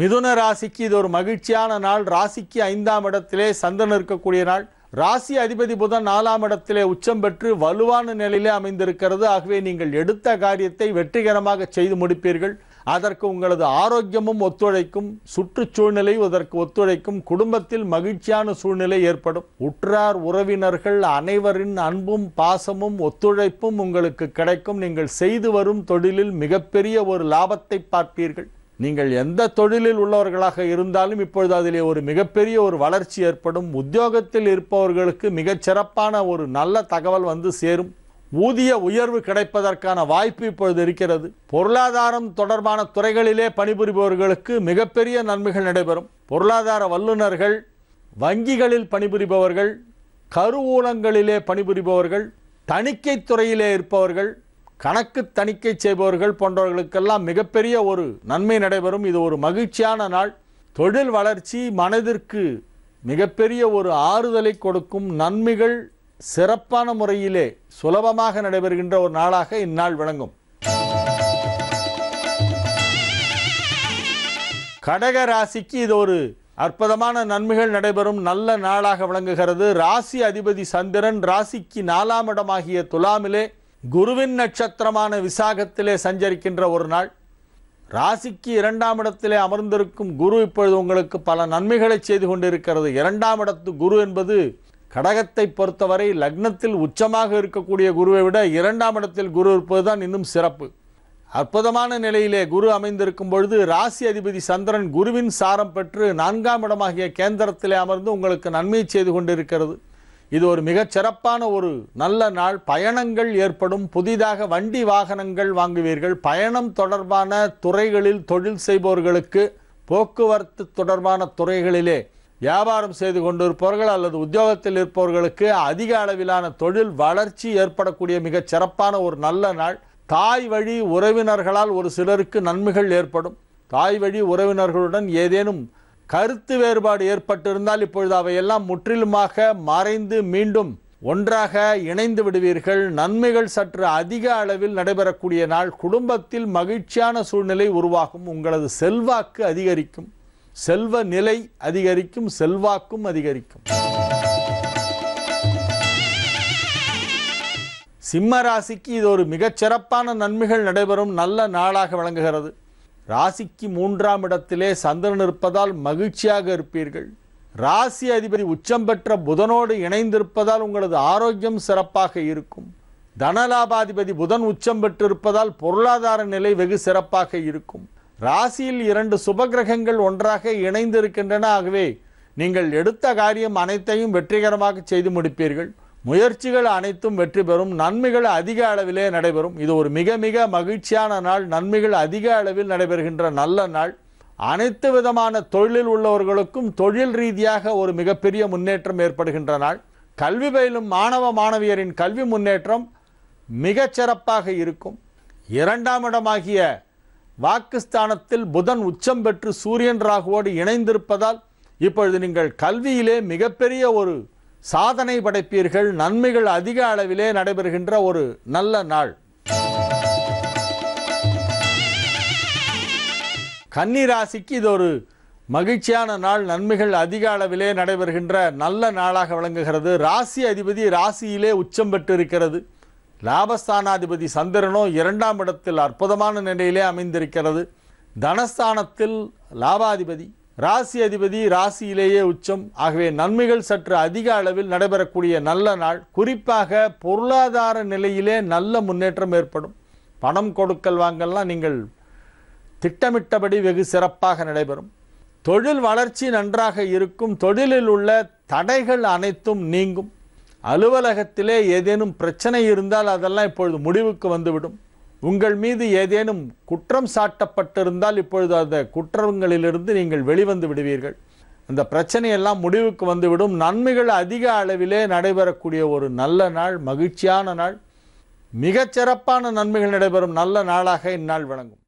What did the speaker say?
மிதுன ராசிக்கு இது ஒரு மகிழ்ச்சியான நாள். ராசிக்கு 5ஆம் இடத்திலே சந்திரன் இருக்கக்கூடிய நாள். ராசி அதிபதி புதன் 4ஆம் இடத்திலே உச்சம் பெற்று வலுவான நிலையிலே அமைந்திருக்கிறது. ஆகவே நீங்கள் எடுத்த காரியத்தை வெற்றிகரமாக செய்து முடிப்பீர்கள். அதற்கு உங்களது ஆரோக்கியமும் ஒத்துழைக்கும், சுற்றுச்சூழ்நிலை அதற்கு ஒத்துழைக்கும், குடும்பத்தில் மகிழ்ச்சியான சூழ்நிலை ஏற்படும். உற்றார் உறவினர்கள் அனைவரின் அன்பும் பாசமும் ஒத்துழைப்பும் உங்களுக்கு கிடைக்கும். நீங்கள் செய்து வரும் தொழிலில் மிகப்பெரிய ஒரு லாபத்தை பார்ப்பீர்கள். நீங்கள் எந்த தொழிலில் உள்ளவர்களாக இருந்தாலும் இப்பொழுது அதிலே ஒரு மிகப்பெரிய ஒரு வளர்ச்சி ஏற்படும். உத்தியோகத்தில் இருப்பவர்களுக்கு மிகச்சிறப்பான ஒரு நல்ல தகவல் வந்து சேரும். ஊதிய உயர்வு கிடைப்பதற்கான வாய்ப்பு இப்பொழுது இருக்கிறது. பொருளாதாரம் தொடர்பான துறைகளிலே பணிபுரிபவர்களுக்கு மிகப்பெரிய நன்மைகள் நடைபெறும். பொருளாதார வல்லுநர்கள், வங்கிகளில் பணிபுரிபவர்கள், கருவூலங்களிலே பணிபுரிபவர்கள், தணிக்கை துறையிலே இருப்பவர்கள், கணக்கு தணிக்கை செய்பவர்கள் போன்றவர்களுக்கெல்லாம் மிகப்பெரிய ஒரு நன்மை நடைபெறும். இது ஒரு மகிழ்ச்சியான நாள். தொழில் வளர்ச்சி மனதிற்கு மிகப்பெரிய ஒரு ஆறுதலை கொடுக்கும். நன்மைகள் சிறப்பான முறையிலே சுலபமாக நடைபெறுகின்ற ஒரு நாளாக இந்நாள் விளங்கும். கடக ராசிக்கு இது ஒரு அற்புதமான நன்மைகள் நடைபெறும் நல்ல நாளாக விளங்குகிறது. ராசி அதிபதி சந்திரன் ராசிக்கு 4ஆம் இடமாகிய துலாமிலே குருவின் நட்சத்திரமான விசாகத்திலே சஞ்சரிக்கின்ற ஒரு நாள். ராசிக்கு 2ஆம் இடத்திலே அமர்ந்திருக்கும் குரு இப்பொழுது உங்களுக்கு பல நன்மைகளை செய்து கொண்டிருக்கிறது. 2ஆம் இடத்து குரு என்பது கடகத்தை பொறுத்தவரை லக்னத்தில் உச்சமாக இருக்கக்கூடிய குருவை விட 2ஆம் இடத்தில் குரு இருப்பதுதான் இன்னும் சிறப்பு. அற்புதமான நிலையிலே குரு அமைந்திருக்கும் பொழுது ராசி அதிபதி சந்திரன் குருவின் சாரம் பெற்று 4ஆம் இடமாகிய கேந்திரத்திலே அமர்ந்து உங்களுக்கு நன்மை செய்து கொண்டிருக்கிறது. இது ஒரு மிகச் சிறப்பான ஒரு நல்ல நாள். பயணங்கள் ஏற்படும். புதிதாக வண்டி வாகனங்கள் வாங்குவீர்கள். பயணம் தொடர்பான துறைகளில் தொழில் செய்பவர்களுக்கு, போக்குவரத்து தொடர்பான துறைகளிலே வியாபாரம் செய்து கொண்டிருப்பவர்கள் அல்லது உத்தியோகத்தில் இருப்பவர்களுக்கு அதிக அளவிலான தொழில் வளர்ச்சி ஏற்படக்கூடிய மிகச் சிறப்பான ஒரு நல்ல நாள். தாய் வழி உறவினர்களால் ஒரு சிலருக்கு நன்மைகள் ஏற்படும். தாய் வழி உறவினர்களுடன் ஏதேனும் கருத்து வேறுபாடு ஏற்பட்டிருந்தால் இப்பொழுது அவையெல்லாம் முற்றிலுமாக மறைந்து மீண்டும் ஒன்றாக இணைந்து விடுவீர்கள். நன்மைகள் சற்று அதிக அளவில் நடைபெறக்கூடிய நாள். குடும்பத்தில் மகிழ்ச்சியான சூழ்நிலை உருவாகும். உங்களது செல்வாக்கு அதிகரிக்கும். செல்வ நிலை அதிகரிக்கும். செல்வாக்கும் அதிகரிக்கும். சிம்ம ராசிக்கு இது ஒரு மிகச்சிறப்பான நன்மைகள் நடைபெறும் நல்ல நாளாக விளங்குகிறது. ராசிக்கு 3ஆம் இடத்திலே சந்திரன் இருப்பதால் மகிழ்ச்சியாக இருப்பீர்கள். ராசி அதிபதி உச்சம் பெற்ற புதனோடு இணைந்திருப்பதால் உங்களது ஆரோக்கியம் சிறப்பாக இருக்கும். தனலாபாதிபதி புதன் உச்சம் பெற்றிருப்பதால் பொருளாதார நிலை வெகு சிறப்பாக இருக்கும். ராசியில் 2 சுபகிரகங்கள் ஒன்றாக இணைந்திருக்கின்றன. ஆகவே நீங்கள் எடுத்த காரியம் அனைத்தையும் வெற்றிகரமாக செய்து முடிப்பீர்கள். முயற்சிகள் அனைத்தும் வெற்றி பெறும். நன்மைகள் அதிக அளவிலே நடைபெறும். இது ஒரு மிக மிக மகிழ்ச்சியான நாள். நன்மைகள் அதிக அளவில் நடைபெறுகின்ற நல்ல நாள். அனைத்து விதமான தொழிலில் உள்ளவர்களுக்கும் தொழில் ரீதியாக ஒரு மிகப்பெரிய முன்னேற்றம் ஏற்படுகின்ற நாள். கல்வி பயிலும் மாணவ மாணவியரின் கல்வி முன்னேற்றம் மிகச் சிறப்பாக இருக்கும். 2ஆம் இடமாகிய வாக்குஸ்தானத்தில் புதன் உச்சம் பெற்று சூரியன் ராகுவோடு இணைந்திருப்பதால் இப்பொழுது நீங்கள் கல்வியிலே மிகப்பெரிய ஒரு சாதனை படைப்பீர்கள். நன்மைகள் அதிக அளவிலே நடைபெறுகின்ற ஒரு நல்ல நாள். கன்னி ராசிக்கு இது ஒரு மகிழ்ச்சியான நாள். நன்மைகள் அதிக அளவிலே நடைபெறுகின்ற நல்ல நாளாக விளங்குகிறது. ராசி அதிபதி ராசியிலே உச்சம் பெற்றிருக்கிறது. லாபஸ்தானாதிபதி சந்திரனோ 2ஆம் இடத்தில் அற்புதமான நிலையிலே அமைந்திருக்கிறது. தனஸ்தானத்தில் லாபாதிபதி ராசி அதிபதி ராசியிலேயே உச்சம். ஆகவே நன்மைகள் சற்று அதிக அளவில் நடைபெறக்கூடிய நல்ல நாள். குறிப்பாக பொருளாதார நிலையிலே நல்ல முன்னேற்றம் ஏற்படும். பணம் கொடுக்கல் வாங்கலாம் நீங்கள் திட்டமிட்டபடி வெகு சிறப்பாக நடைபெறும். தொழில் வளர்ச்சி நன்றாக இருக்கும். தொழிலில் உள்ள தடைகள் அனைத்தும் நீங்கும். அலுவலகத்திலே ஏதேனும் பிரச்சனை இருந்தால் அதெல்லாம் இப்பொழுது முடிவுக்கு வந்துவிடும். உங்கள் மீது ஏதேனும் குற்றம் சாட்டப்பட்டிருந்தால் இப்பொழுது அந்த குற்றங்களிலிருந்து நீங்கள் வெளிவந்து விடுவீர்கள். அந்த பிரச்சனையெல்லாம் முடிவுக்கு வந்துவிடும். நன்மைகள் அதிக அளவிலே நடைபெறக்கூடிய ஒரு நல்ல நாள். மகிழ்ச்சியான நாள். மிகச்சிறப்பான நன்மைகள் நடைபெறும் நல்ல நாளாக இந்நாள் விளங்கும்.